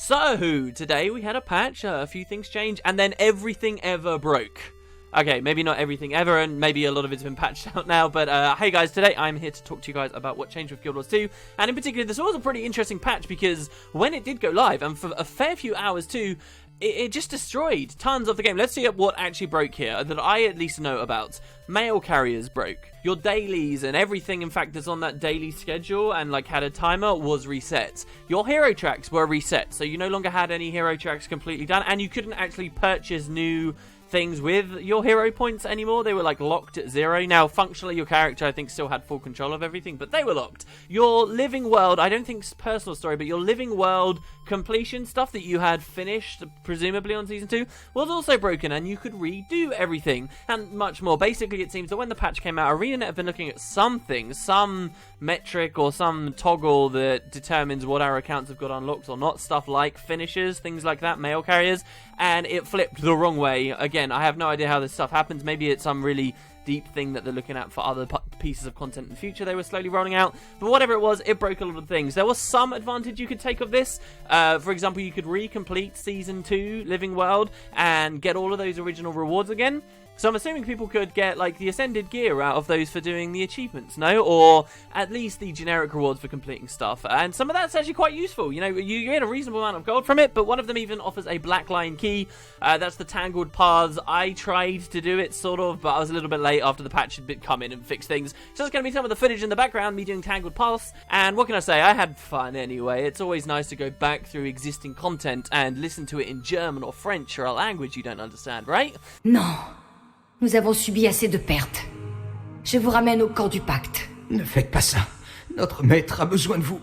So, today we had a patch, a few things changed, and then everything ever broke. Okay, maybe not everything ever, and maybe a lot of it's been patched out now, but hey guys, today I'm here to talk to you guys about what changed with Guild Wars 2, and in particular, this was a pretty interesting patch, because when it did go live, and for a fair few hours too, it just destroyed tons of the game. Let's see what actually broke here, that I at least know about. Mail carriers broke. Your dailies and everything, in fact, that's on that daily schedule and like had a timer was reset. Your hero tracks were reset, so you no longer had any hero tracks completely done, and you couldn't actually purchase new things with your hero points anymore. They were like locked at 0. Now functionally your character I think still had full control of everything, but they were locked. Your living world, I don't think it's personal story, but your living world completion stuff that you had finished presumably on season 2 was also broken, and you could redo everything and much more. Basically it seems that when the patch came out, ArenaNet have been looking at something, some metric or some toggle that determines what our accounts have got unlocked or not, stuff like finishers, things like that, mail carriers, and it flipped the wrong way. Again, I have no idea how this stuff happens. Maybe it's some really deep thing that they're looking at for other pieces of content in the future they were slowly rolling out, but whatever it was, it broke a lot of things. There was some advantage you could take of this. For example, you could recomplete Season 2 Living World and get all of those original rewards again. So I'm assuming people could get, like, the Ascended gear out of those for doing the achievements, no? Or at least the generic rewards for completing stuff. And some of that's actually quite useful. You know, you get a reasonable amount of gold from it, but one of them even offers a black line key. That's the Tangled Paths. I tried to do it, sort of, but I was a little bit late after the patch had come in and fixed things. So there's going to be some of the footage in the background, me doing Tangled Paths. And what can I say? I had fun anyway. It's always nice to go back through existing content and listen to it in German or French or a language you don't understand, right? Non. Nous avons subi assez de pertes. Je vous ramène au corps du pacte. Ne faites pas ça. Notre maître a besoin de vous.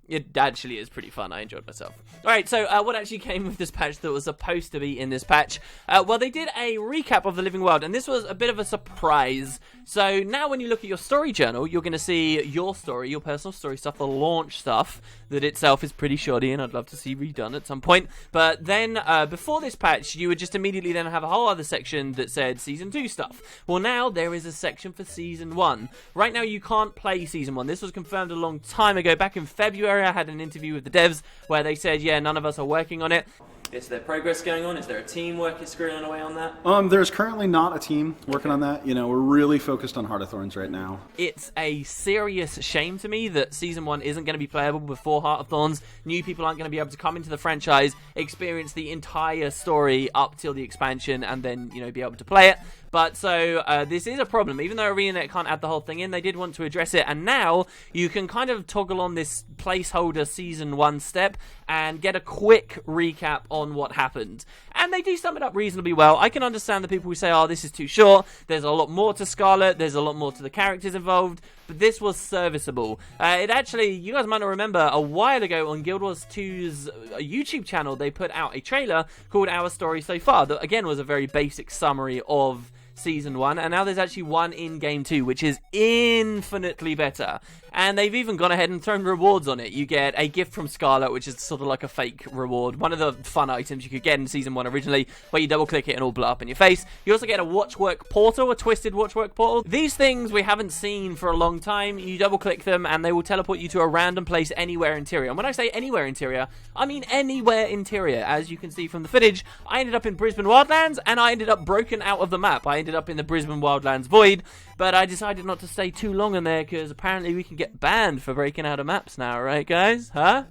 It actually is pretty fun. I enjoyed myself. Alright, so what actually came with this patch that was supposed to be in this patch? Well, they did a recap of the living world, and this was a bit of a surprise. So now when you look at your story journal, you're going to see your story, your personal story stuff, the launch stuff, that itself is pretty shoddy and I'd love to see redone at some point. But then, before this patch, you would just immediately then have a whole other section that said Season 2 stuff. Well, now there is a section for Season 1. Right now, you can't play Season 1. This was confirmed a long time ago. Back in February, I had an interview with the devs where they said, yeah, none of us are working on it. Is there progress going on? Is there a team working screwing away on that? There's currently not a team working on that. You know, we're really focused on Heart of Thorns right now. It's a serious shame to me that Season 1 isn't going to be playable before Heart of Thorns. New people aren't going to be able to come into the franchise, experience the entire story up till the expansion, and then, you know, be able to play it. But so this is a problem. Even though ArenaNet can't add the whole thing in, they did want to address it. And now you can kind of toggle on this placeholder Season 1 step and get a quick recap on what happened. And they do sum it up reasonably well. I can understand the people who say, oh, this is too short. There's a lot more to Scarlet. There's a lot more to the characters involved. But this was serviceable. It actually, you guys might not remember, a while ago on Guild Wars 2's YouTube channel, they put out a trailer called Our Story So Far. That, again, was a very basic summary of Season 1, and now there's actually one in Game 2, which is infinitely better. And they've even gone ahead and thrown rewards on it. You get a gift from Scarlet, which is sort of like a fake reward. One of the fun items you could get in Season 1 originally, where you double-click it and it'll blow up in your face. You also get a Watchwork Portal, a twisted Watchwork Portal. These things we haven't seen for a long time. You double-click them, and they will teleport you to a random place anywhere interior. And when I say anywhere interior, I mean anywhere interior. As you can see from the footage, I ended up in Brisbane Wildlands, and I ended up broken out of the map. I ended up in the Brisbane Wildlands Void, but I decided not to stay too long in there, because apparently we can get banned for breaking out of maps now, right guys? Huh?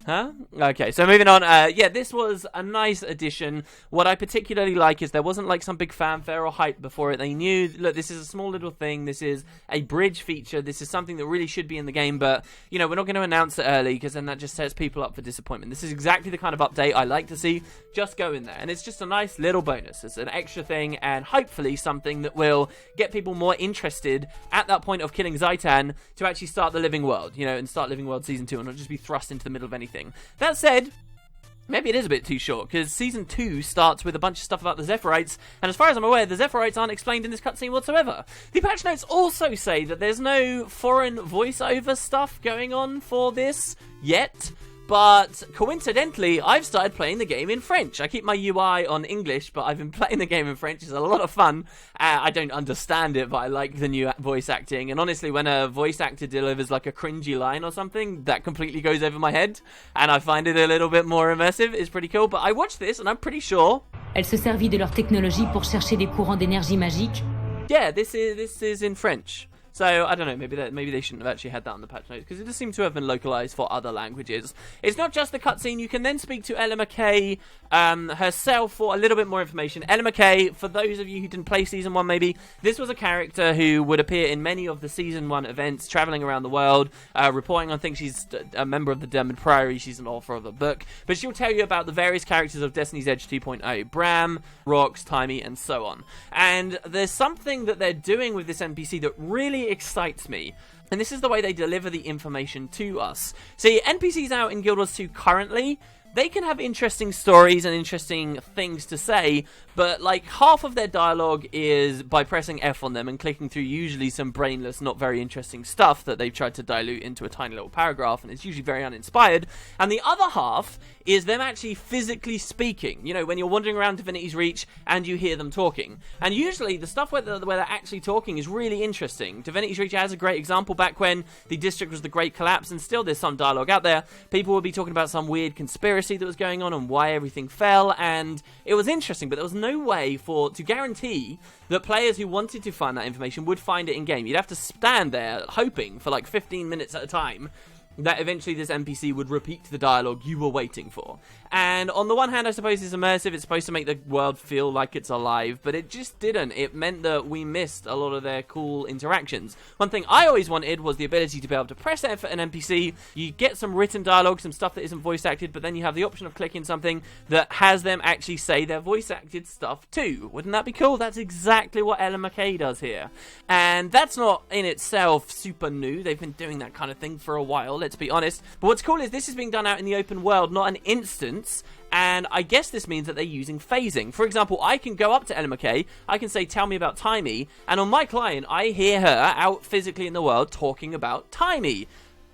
Okay, so moving on. Yeah, this was a nice addition. What I particularly like is there wasn't like some big fanfare or hype before it. They knew, look, this is a small little thing. This is a bridge feature. This is something that really should be in the game, but, you know, we're not going to announce it early because then that just sets people up for disappointment. This is exactly the kind of update I like to see. Just go in there. And it's just a nice little bonus. It's an extra thing and hopefully something that will get people more interested at that point of killing Zaitan to actually start the Living World, you know, and start Living World Season 2 and not just be thrust into the middle of anything. That said, maybe it is a bit too short, because Season 2 starts with a bunch of stuff about the Zephyrites, and as far as I'm aware, the Zephyrites aren't explained in this cutscene whatsoever. The patch notes also say that there's no foreign voiceover stuff going on for this yet, But coincidentally, I've started playing the game in French. I keep my UI on English, but I've been playing the game in French. It's a lot of fun. I don't understand it, but I like the new voice acting. And honestly, when a voice actor delivers like a cringy line or something, that completely goes over my head. And I find it a little bit more immersive. It's pretty cool. But I watched this, and I'm pretty sure... Elle se servit de leur technologie pour chercher des courants d'énergie magiques. Yeah, this is in French. So, I don't know, maybe they shouldn't have actually had that on the patch notes, because it does seem to have been localized for other languages. It's not just the cutscene. You can then speak to Ella McKay herself for a little bit more information. Ella McKay, for those of you who didn't play Season 1 maybe, this was a character who would appear in many of the Season 1 events, traveling around the world, reporting on things. She's a member of the Dermot Priory, she's an author of a book, but she'll tell you about the various characters of Destiny's Edge 2.0, Bram, Rox, Timey, and so on. And there's something that they're doing with this NPC that really excites me, and this is the way they deliver the information to us. See, NPCs out in Guild Wars 2 currently, they can have interesting stories and interesting things to say, but like half of their dialogue is by pressing F on them and clicking through usually some brainless, not very interesting stuff that they've tried to dilute into a tiny little paragraph, and it's usually very uninspired. And the other half is them actually physically speaking. You know, when you're wandering around Divinity's Reach and you hear them talking. And usually the stuff where they're actually talking is really interesting. Divinity's Reach has a great example back when the district was the Great Collapse, and still there's some dialogue out there. People would be talking about some weird conspiracy that was going on and why everything fell, and it was interesting, but there was no way to guarantee that players who wanted to find that information would find it in game. You'd have to stand there hoping for like 15 minutes at a time that eventually this NPC would repeat the dialogue you were waiting for. And on the one hand, I suppose it's immersive, it's supposed to make the world feel like it's alive, but it just didn't. It meant that we missed a lot of their cool interactions. One thing I always wanted was the ability to be able to press F at an NPC, you get some written dialogue, some stuff that isn't voice acted, but then you have the option of clicking something that has them actually say their voice acted stuff too. Wouldn't that be cool? That's exactly what Ella McKay does here. And that's not in itself super new. They've been doing that kind of thing for a while, let's be honest. But what's cool is this is being done out in the open world, not an instance, and I guess this means that they're using phasing. For example, I can go up to Ella McKay, I can say, tell me about Timey, and on my client, I hear her out physically in the world talking about Timey.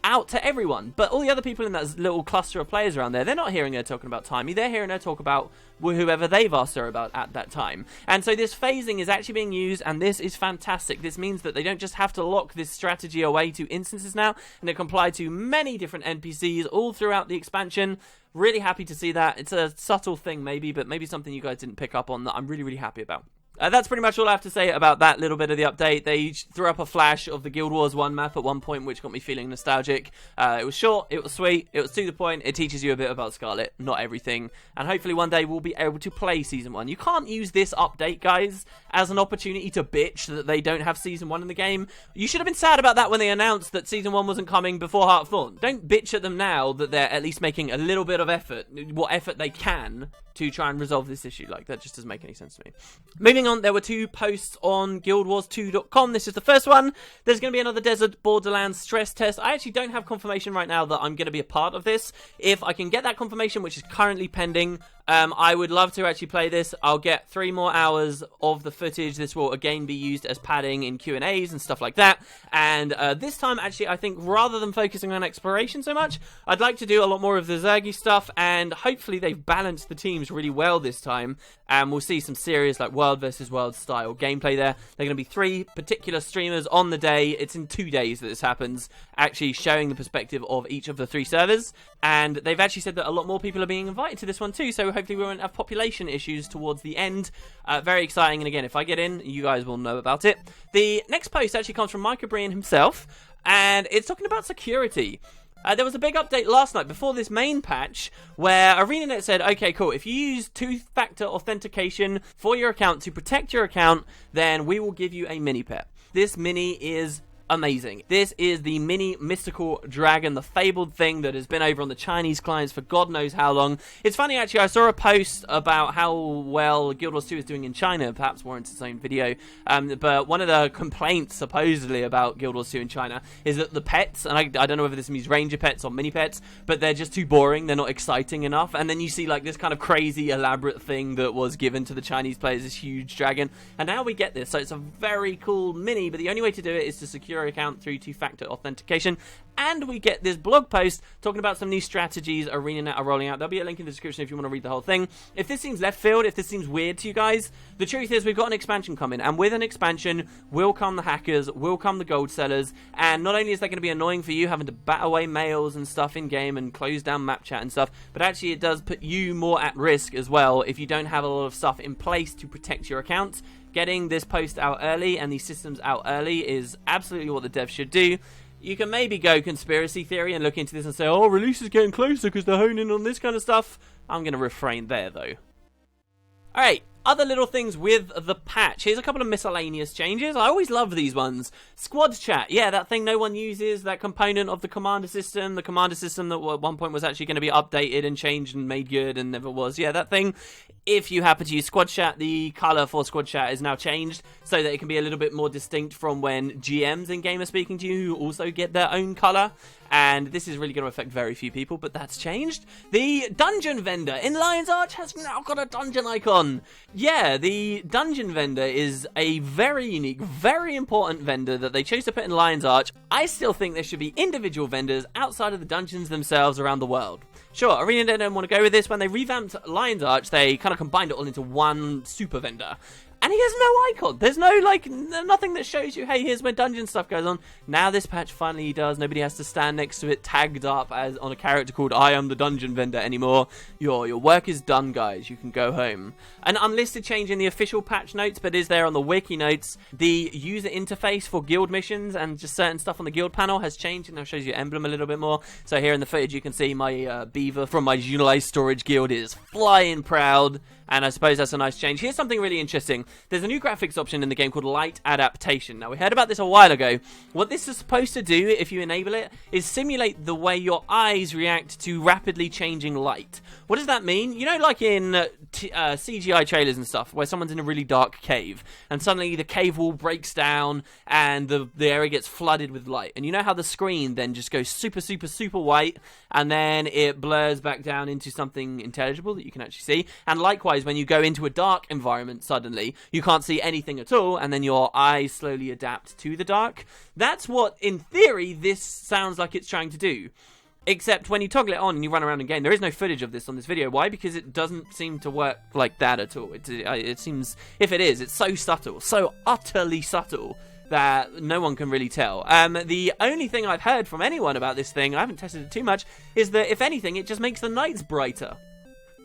Out to everyone, but all the other people in that little cluster of players around there, they're not hearing her talking about Timey, they're hearing her talk about whoever they've asked her about at that time. And so this phasing is actually being used, and this is fantastic. This means that they don't just have to lock this strategy away to instances now, and it can apply to many different NPCs all throughout the expansion. Really happy to see that. It's a subtle thing maybe, but maybe something you guys didn't pick up on that I'm really, really happy about. That's pretty much all I have to say about that little bit of the update. They threw up a flash of the Guild Wars 1 map at one point, which got me feeling nostalgic. It was short, it was sweet, it was to the point, it teaches you a bit about Scarlet, not everything. And hopefully one day we'll be able to play Season 1. You can't use this update, guys, as an opportunity to bitch that they don't have Season 1 in the game. You should have been sad about that when they announced that Season 1 wasn't coming before Heart of Thorn. Don't bitch at them now that they're at least making a little bit of effort, what effort they can, to try and resolve this issue. Like, that just doesn't make any sense to me. Moving on, there were 2 posts on guildwars2.com. This is the first one. There's going to be another Desert Borderlands stress test. I actually don't have confirmation right now that I'm going to be a part of this. If I can get that confirmation, which is currently pending, I would love to actually play this. I'll get 3 more hours of the footage. This will again be used as padding in Q&As and stuff like that. And this time, actually, I think rather than focusing on exploration so much, I'd like to do a lot more of the Zergy stuff, and hopefully they've balanced the teams really well this time. And we'll see some serious like world versus world style gameplay there. There are going to be 3 particular streamers on the day. It's in 2 days that this happens, actually showing the perspective of each of the 3 servers. And they've actually said that a lot more people are being invited to this one too, so hopefully we won't have population issues towards the end. Very exciting, and again, if I get in, you guys will know about it. The next post actually comes from Mike O'Brien himself, and it's talking about security. There was a big update last night before this main patch where ArenaNet said, okay, cool, if you use 2-factor authentication for your account to protect your account, then we will give you a mini pet. This mini is amazing. This is the mini mystical dragon, the fabled thing that has been over on the Chinese clients for God knows how long. It's funny, actually, I saw a post about how well Guild Wars 2 is doing in China, perhaps warrants its own video, but one of the complaints, supposedly, about Guild Wars 2 in China is that the pets, and I don't know whether this means ranger pets or mini pets, but they're just too boring, they're not exciting enough, and then you see like this kind of crazy, elaborate thing that was given to the Chinese players, this huge dragon, and now we get this, so it's a very cool mini, but the only way to do it is to secure account through 2-factor authentication. and we get this blog post talking about some new strategies ArenaNet are rolling out. There'll be a link in the description if you want to read the whole thing. If this seems left field, if this seems weird to you guys, the truth is we've got an expansion coming, and with an expansion will come the hackers, will come the gold sellers, and not only is that going to be annoying for you having to bat away mails and stuff in game and close down map chat and stuff, but actually it does put you more at risk as well if you don't have a lot of stuff in place to protect your account. Getting this post out early and these systems out early is absolutely what the devs should do. You can maybe go conspiracy theory and look into this and say, oh, release is getting closer because they're honing on this kind of stuff. I'm going to refrain there, though. Alright, other little things with the patch. Here's a couple of miscellaneous changes. I always love these ones. Squad chat. Yeah, that thing no one uses, that component of the commander system. The commander system that at one point was actually going to be updated and changed and made good and never was. Yeah, that thing. If you happen to use squad chat, the color for squad chat is now changed so that it can be a little bit more distinct from when GMs in game are speaking to you who also get their own color. And this is really going to affect very few people, but that's changed. The dungeon vendor in Lion's Arch has now got a dungeon icon. Yeah, the dungeon vendor is a very unique, very important vendor that they chose to put in Lion's Arch. I still think there should be individual vendors outside of the dungeons themselves around the world. Sure, Arena don't want to go with this. When they revamped Lion's Arch, they kind of combined it all into one super vendor. And he has no icon. There's no, nothing that shows you, hey, here's where dungeon stuff goes on. Now this patch finally does. Nobody has to stand next to it tagged up as on a character called I am the dungeon vendor anymore. Your work is done, guys. You can go home. An unlisted change in the official patch notes, but is there on the wiki notes. The user interface for guild missions and just certain stuff on the guild panel has changed, and now shows your emblem a little bit more. So here in the footage, you can see my beaver from my Junilei storage guild is flying proud. And I suppose that's a nice change. Here's something really interesting. There's a new graphics option in the game called Light Adaptation. Now, we heard about this a while ago. What this is supposed to do, if you enable it, is simulate the way your eyes react to rapidly changing light. What does that mean? You know, like in CGI trailers and stuff, where someone's in a really dark cave, and suddenly the cave wall breaks down, and the area gets flooded with light. And you know how the screen then just goes super, super, super white, and then it blurs back down into something intelligible that you can actually see. And likewise, when you go into a dark environment suddenly, you can't see anything at all, and then your eyes slowly adapt to the dark. That's what, in theory, this sounds like it's trying to do. Except when you toggle it on and you run around in game, there is no footage of this on this video. Why? Because it doesn't seem to work like that at all. It seems, if it is, it's so subtle, so utterly subtle, that no one can really tell. The only thing I've heard from anyone about this thing, I haven't tested it too much, is that, if anything, it just makes the nights brighter.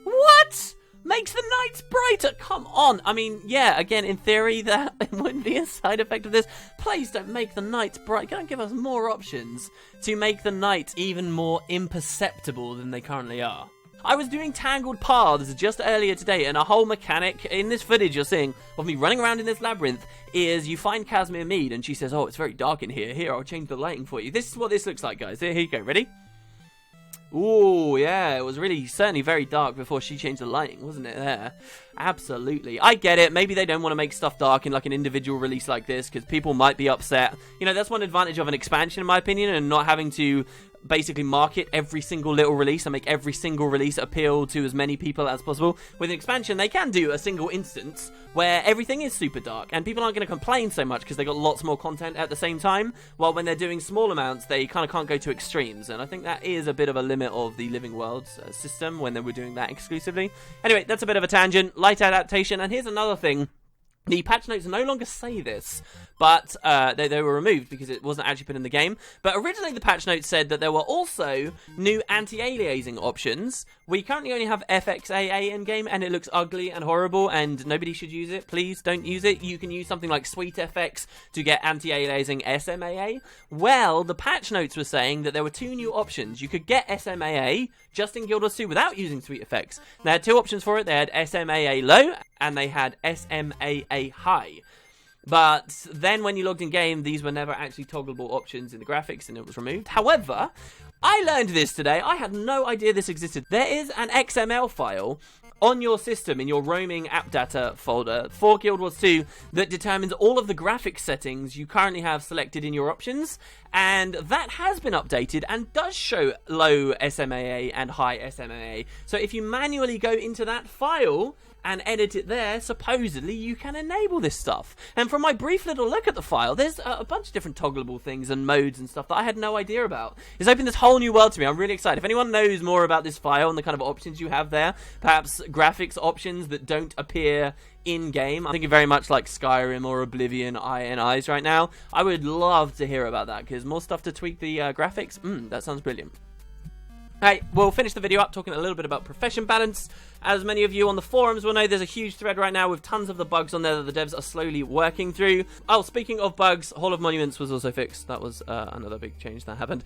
What? Makes the nights brighter? Come on. I mean, yeah, again, in theory, that wouldn't be a side effect of this. Please don't make the nights bright. Don't give us more options to make the nights even more imperceptible than they currently are. I was doing tangled paths just earlier today, and a whole mechanic in this footage you're seeing of me running around in this labyrinth is you find Casimir Mead, and she says, oh, it's very dark in here. Here, I'll change the lighting for you. This is what this looks like, guys. Here you go. Ready? Ooh, yeah, it was really certainly very dark before she changed the lighting, wasn't it there? Absolutely. I get it. Maybe they don't want to make stuff dark in like an individual release like this because people might be upset. You know, that's one advantage of an expansion, in my opinion, and not having to basically market every single little release and make every single release appeal to as many people as possible. With an expansion, they can do a single instance where everything is super dark and people aren't going to complain so much because they got lots more content at the same time, while when they're doing small amounts, they kind of can't go to extremes, and I think that is a bit of a limit of the Living Worlds system when they were doing that exclusively. Anyway, that's a bit of a tangent. Light adaptation, and here's another thing. The patch notes no longer say this, but they were removed because it wasn't actually put in the game. But originally the patch notes said that there were also new anti-aliasing options. We currently only have FXAA in-game, and it looks ugly and horrible, and nobody should use it. Please don't use it. You can use something like SweetFX to get anti-aliasing SMAA. Well, the patch notes were saying that there were two new options. You could get SMAA just in Guild Wars 2 without using SweetFX. They had two options for it. They had SMAA low, and they had SMAA high. But then when you logged in game, these were never actually toggleable options in the graphics, and it was removed. However, I learned this today. I had no idea this existed. There is an XML file on your system in your roaming app data folder for Guild Wars 2 that determines all of the graphics settings you currently have selected in your options, and that has been updated and does show low SMAA and high SMAA. So if you manually go into that file and edit it there, supposedly you can enable this stuff. And from my brief little look at the file, there's a bunch of different toggleable things and modes and stuff that I had no idea about. It's opened this whole new world to me. I'm really excited. If anyone knows more about this file and the kind of options you have there, perhaps graphics options that don't appear in-game, I'm thinking very much like Skyrim or Oblivion INIs right now, I would love to hear about that, because more stuff to tweak the graphics, that sounds brilliant. Alright, we'll finish the video up talking a little bit about profession balance. As many of you on the forums will know, there's a huge thread right now with tons of the bugs on there that the devs are slowly working through. Oh, speaking of bugs, Hall of Monuments was also fixed. That was another big change that happened.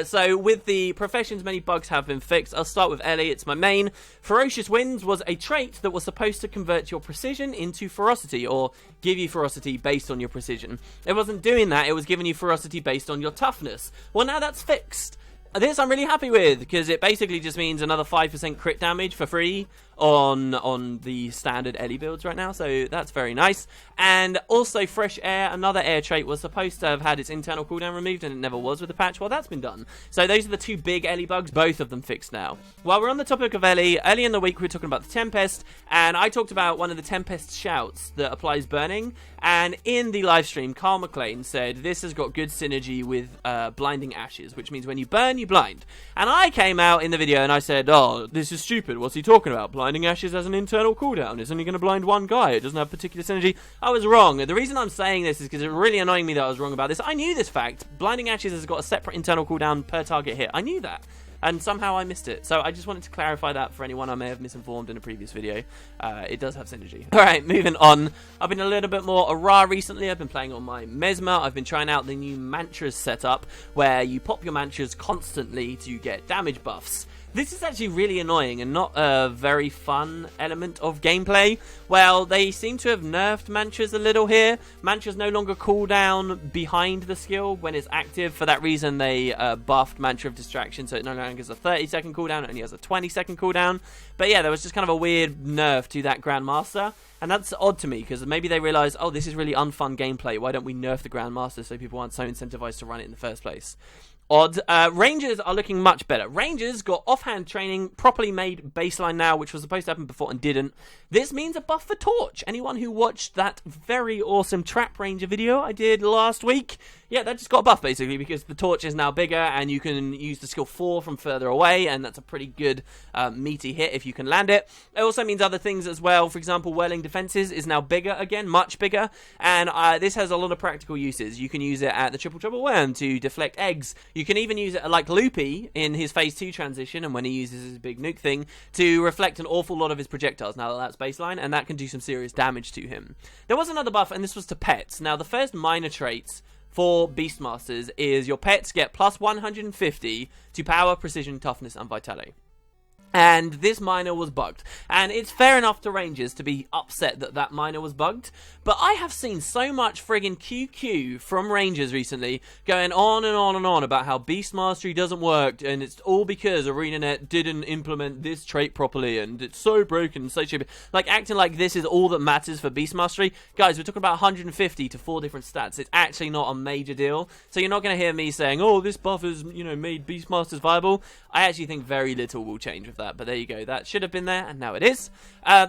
So with the professions, many bugs have been fixed. I'll start with Ellie, it's my main. Ferocious Winds was a trait that was supposed to convert your precision into ferocity, or give you ferocity based on your precision. It wasn't doing that, it was giving you ferocity based on your toughness. Well, now that's fixed. This I'm really happy with, because it basically just means another 5% crit damage for free on the standard Ellie builds right now, so that's very nice. And also Fresh Air, another air trait, was supposed to have had its internal cooldown removed, and it never was with the patch. Well, that's been done. So those are the two big Ellie bugs, both of them fixed now. While we're on the topic of Ellie, early in the week we were talking about the Tempest, and I talked about one of the Tempest shouts that applies burning, and in the live stream, Carl McLean said this has got good synergy with Blinding Ashes, which means when you burn, you blind. And I came out in the video and I said, oh, this is stupid, what's he talking about? Blinding Ashes has an internal cooldown, it's only going to blind one guy, it doesn't have particular synergy. I was wrong. The reason I'm saying this is because it's really annoying me that I was wrong about this. I knew this fact. Blinding Ashes has got a separate internal cooldown per target hit. I knew that. And somehow I missed it. So I just wanted to clarify that for anyone I may have misinformed in a previous video. It does have synergy. Alright, moving on. I've been a little bit more Ara recently. I've been playing on my Mesmer. I've been trying out the new Mantras setup, where you pop your Mantras constantly to get damage buffs. This is actually really annoying and not a very fun element of gameplay. Well, they seem to have nerfed Mantras a little here. Mantras no longer cool down behind the skill when it's active. For that reason, they buffed Mantra of Distraction, so it no longer has a 30-second cooldown, it only has a 20-second cooldown. But yeah, there was just kind of a weird nerf to that Grandmaster. And that's odd to me, because maybe they realised, oh, this is really unfun gameplay. Why don't we nerf the Grandmaster so people aren't so incentivized to run it in the first place? Odd. Rangers are looking much better. Rangers got offhand training, properly made baseline now, which was supposed to happen before and didn't. This means a buff for Torch. Anyone who watched that very awesome Trap Ranger video I did last week, yeah, that just got a buff basically, because the Torch is now bigger and you can use the skill 4 from further away, and that's a pretty good meaty hit if you can land it. It also means other things as well. For example, Whirling Defenses is now bigger again, much bigger, and this has a lot of practical uses. You can use it at the Triple Trouble Worm to deflect eggs. You can even use it like Loopy in his Phase 2 transition, and when he uses his big nuke thing, to reflect an awful lot of his projectiles now that that's baseline, and that can do some serious damage to him. There was another buff, and this was to pets. Now, the first minor traits for Beastmasters is your pets get plus 150 to power, precision, toughness, and vitality. And this minor was bugged. And it's fair enough to Rangers to be upset that that minor was bugged, but I have seen so much friggin' QQ from Rangers recently going on and on and on about how Beast Mastery doesn't work, and it's all because ArenaNet didn't implement this trait properly, and it's so broken and so stupid. Like, acting like this is all that matters for Beast Mastery. Guys, we're talking about 150 to 4 different stats. It's actually not a major deal. So you're not going to hear me saying, oh, this buff has, made Beastmasters viable. I actually think very little will change with that, but there you go. That should have been there, and now it is.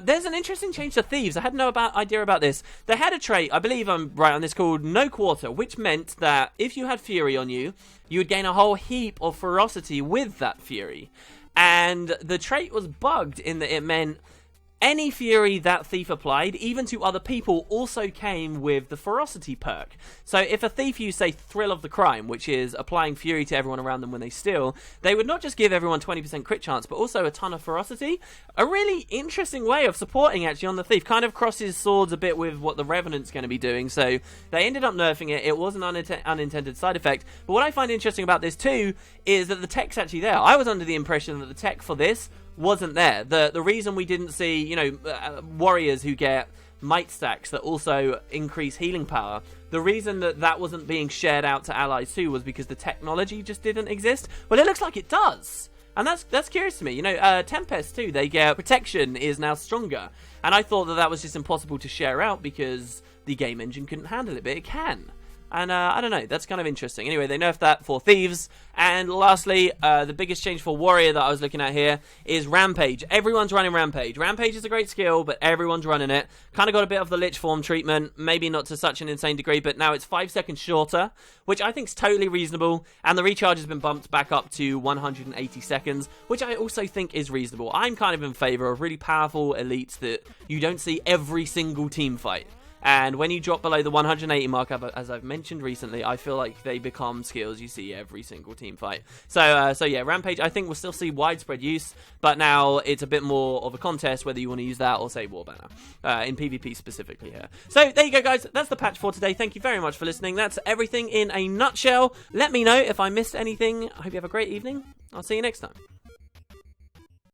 There's an interesting change to Thieves. I had no idea about this. They had a trait, I believe I'm right on this, called No Quarter, which meant that if you had Fury on you, you would gain a whole heap of ferocity with that Fury. And the trait was bugged in that it meant any Fury that Thief applied, even to other people, also came with the Ferocity perk. So if a Thief used, say, Thrill of the Crime, which is applying Fury to everyone around them when they steal, they would not just give everyone 20% crit chance, but also a ton of Ferocity. A really interesting way of supporting, actually, on the Thief. Kind of crosses swords a bit with what the Revenant's going to be doing, so they ended up nerfing it. It was an unintended side effect. But what I find interesting about this, too, is that the tech's actually there. I was under the impression that the tech for this wasn't there. The reason we didn't see, warriors who get might stacks that also increase healing power, the reason that wasn't being shared out to allies too was because the technology just didn't exist. Well, it looks like it does. And that's curious to me. Tempest too, they get protection is now stronger. And I thought that was just impossible to share out because the game engine couldn't handle it, but it can. And I don't know, that's kind of interesting. Anyway, they nerfed that for Thieves. And lastly, the biggest change for Warrior that I was looking at here is Rampage. Everyone's running Rampage. Rampage is a great skill, but everyone's running it. Kind of got a bit of the Lich form treatment, maybe not to such an insane degree, but now it's 5 seconds shorter, which I think is totally reasonable. And the recharge has been bumped back up to 180 seconds, which I also think is reasonable. I'm kind of in favor of really powerful elites that you don't see every single team fight. And when you drop below the 180 mark, as I've mentioned recently, I feel like they become skills you see every single team fight. So yeah, Rampage, I think we'll still see widespread use, but now it's a bit more of a contest whether you want to use that or say Warbanner, in PvP specifically here. So there you go, guys. That's the patch for today. Thank you very much for listening. That's everything in a nutshell. Let me know if I missed anything. I hope you have a great evening. I'll see you next time.